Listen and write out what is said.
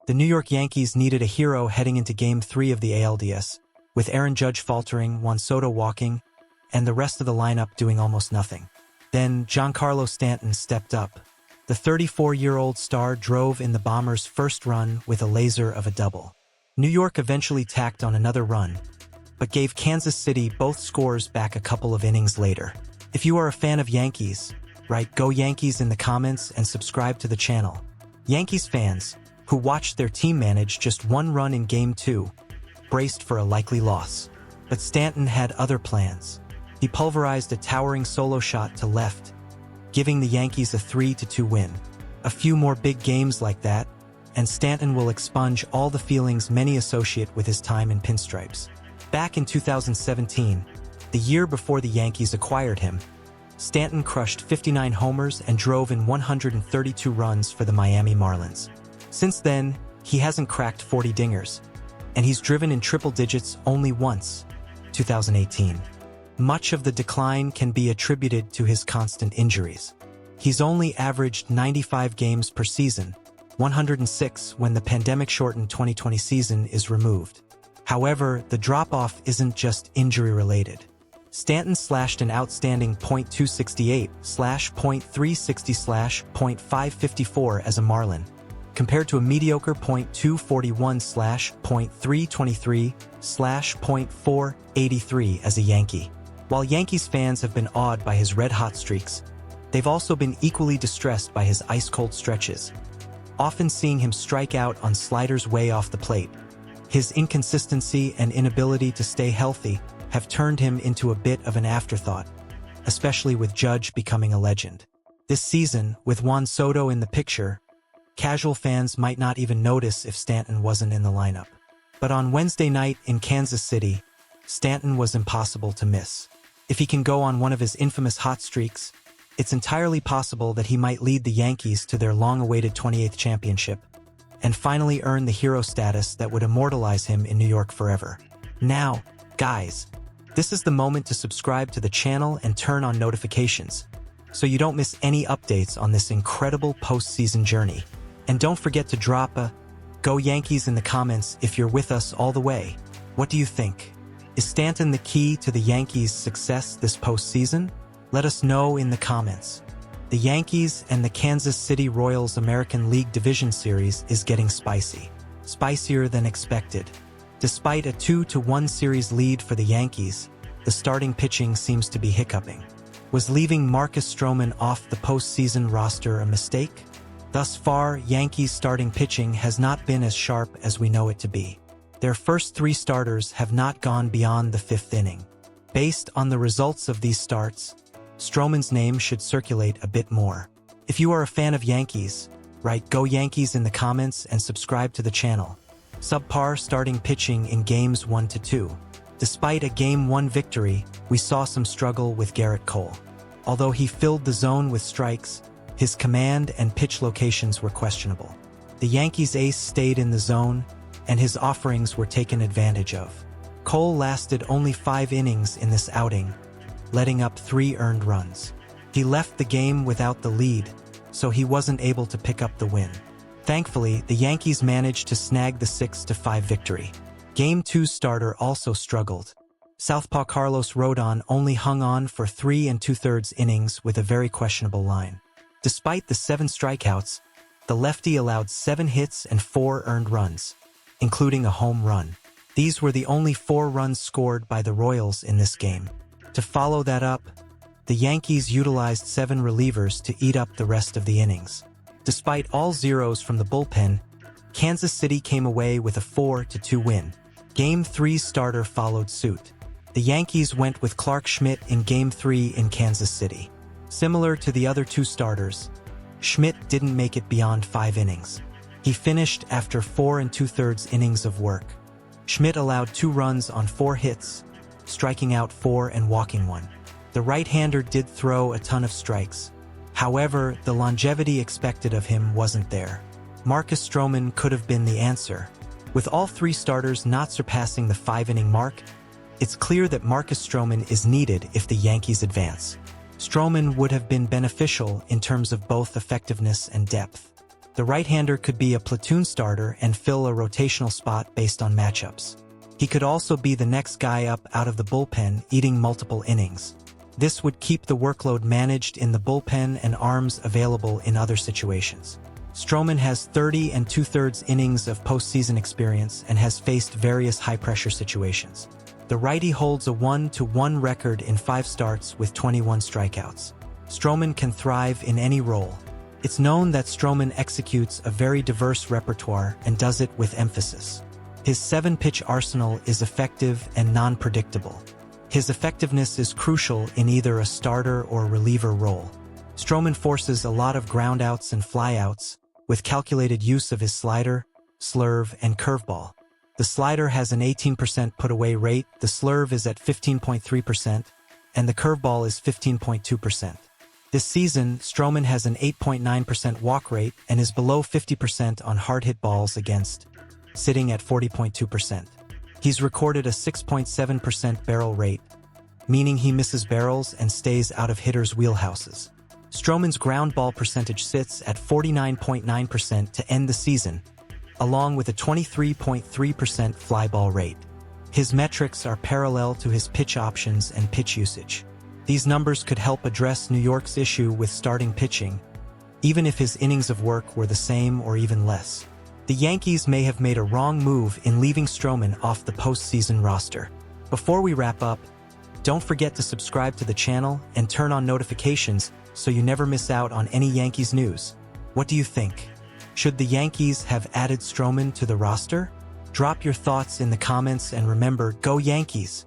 The New York Yankees needed a hero heading into Game 3 of the ALDS, with Aaron Judge faltering, Juan Soto walking, and the rest of the lineup doing almost nothing. Then Giancarlo Stanton stepped up. The 34-year-old star drove in the Bombers' first run with a laser of a double. New York eventually tacked on another run, but gave Kansas City both scores back a couple of innings later. If you are a fan of Yankees, write "Go Yankees" in the comments and subscribe to the channel. Yankees fans, who watched their team manage just one run in Game 2, braced for a likely loss. But Stanton had other plans. He pulverized a towering solo shot to left, giving the Yankees a 3-2 win. A few more big games like that, and Stanton will expunge all the feelings many associate with his time in pinstripes. Back in 2017, the year before the Yankees acquired him, Stanton crushed 59 homers and drove in 132 runs for the Miami Marlins. Since then, he hasn't cracked 40 dingers, and he's driven in triple digits only once, 2018. Much of the decline can be attributed to his constant injuries. He's only averaged 95 games per season, 106 when the pandemic-shortened 2020 season is removed. However, the drop-off isn't just injury-related. Stanton slashed an outstanding .268, .360, .554 as a Marlin, compared to a mediocre .241, .323, .483 as a Yankee. While Yankees fans have been awed by his red-hot streaks, they've also been equally distressed by his ice-cold stretches, often seeing him strike out on sliders way off the plate. His inconsistency and inability to stay healthy have turned him into a bit of an afterthought, especially with Judge becoming a legend. This season, with Juan Soto in the picture, casual fans might not even notice if Stanton wasn't in the lineup. But on Wednesday night in Kansas City, Stanton was impossible to miss. If he can go on one of his infamous hot streaks, it's entirely possible that he might lead the Yankees to their long-awaited 28th championship and finally earn the hero status that would immortalize him in New York forever. Now, guys, this is the moment to subscribe to the channel and turn on notifications so you don't miss any updates on this incredible postseason journey. And don't forget to drop a "Go Yankees" in the comments if you're with us all the way. What do you think? Is Stanton the key to the Yankees' success this postseason? Let us know in the comments. The Yankees and the Kansas City Royals American League Division Series is getting spicy. Spicier than expected. Despite a 2-1 series lead for the Yankees, the starting pitching seems to be hiccuping. Was leaving Marcus Stroman off the postseason roster a mistake? Thus far, Yankees starting pitching has not been as sharp as we know it to be. Their first 3 starters have not gone beyond the 5th inning. Based on the results of these starts, Stroman's name should circulate a bit more. If you are a fan of Yankees, write "Go Yankees" in the comments and subscribe to the channel. Subpar starting pitching in Games 1-2. Despite a Game 1 victory, we saw some struggle with Garrett Cole. Although he filled the zone with strikes, his command and pitch locations were questionable. The Yankees' ace stayed in the zone, and his offerings were taken advantage of. Cole lasted only 5 innings in this outing, letting up 3 earned runs. He left the game without the lead, so he wasn't able to pick up the win. Thankfully, the Yankees managed to snag the 6-5 victory. Game 2 starter also struggled. Southpaw Carlos Rodon only hung on for 3 2/3 innings with a very questionable line. Despite the 7 strikeouts, the lefty allowed 7 hits and 4 earned runs, including a home run. These were the only 4 runs scored by the Royals in this game. To follow that up, the Yankees utilized 7 relievers to eat up the rest of the innings. Despite all zeros from the bullpen, Kansas City came away with a 4-2 win. Game 3 starter followed suit. The Yankees went with Clark Schmidt in Game 3 in Kansas City. Similar to the other 2 starters, Schmidt didn't make it beyond 5 innings. He finished after 4 2/3 innings of work. Schmidt allowed 2 runs on 4 hits, striking out 4 and walking 1. The right-hander did throw a ton of strikes. However, the longevity expected of him wasn't there. Marcus Stroman could have been the answer. With all 3 starters not surpassing the 5-inning mark, it's clear that Marcus Stroman is needed if the Yankees advance. Stroman would have been beneficial in terms of both effectiveness and depth. The right-hander could be a platoon starter and fill a rotational spot based on matchups. He could also be the next guy up out of the bullpen, eating multiple innings. This would keep the workload managed in the bullpen and arms available in other situations. Stroman has 30 2/3 innings of postseason experience and has faced various high-pressure situations. The righty holds a 1-1 record in 5 starts with 21 strikeouts. Stroman can thrive in any role. It's known that Stroman executes a very diverse repertoire and does it with emphasis. His 7-pitch arsenal is effective and non-predictable. His effectiveness is crucial in either a starter or reliever role. Stroman forces a lot of groundouts and flyouts, with calculated use of his slider, slurve, and curveball. The slider has an 18% put-away rate, the slurve is at 15.3%, and the curveball is 15.2%. This season, Stroman has an 8.9% walk rate and is below 50% on hard-hit balls against, sitting at 40.2%. He's recorded a 6.7% barrel rate, meaning he misses barrels and stays out of hitters' wheelhouses. Stroman's ground ball percentage sits at 49.9% to end the season, along with a 23.3% fly ball rate. His metrics are parallel to his pitch options and pitch usage. These numbers could help address New York's issue with starting pitching, even if his innings of work were the same or even less. The Yankees may have made a wrong move in leaving Stroman off the postseason roster. Before we wrap up, don't forget to subscribe to the channel and turn on notifications so you never miss out on any Yankees news. What do you think? Should the Yankees have added Stroman to the roster? Drop your thoughts in the comments and remember, go Yankees!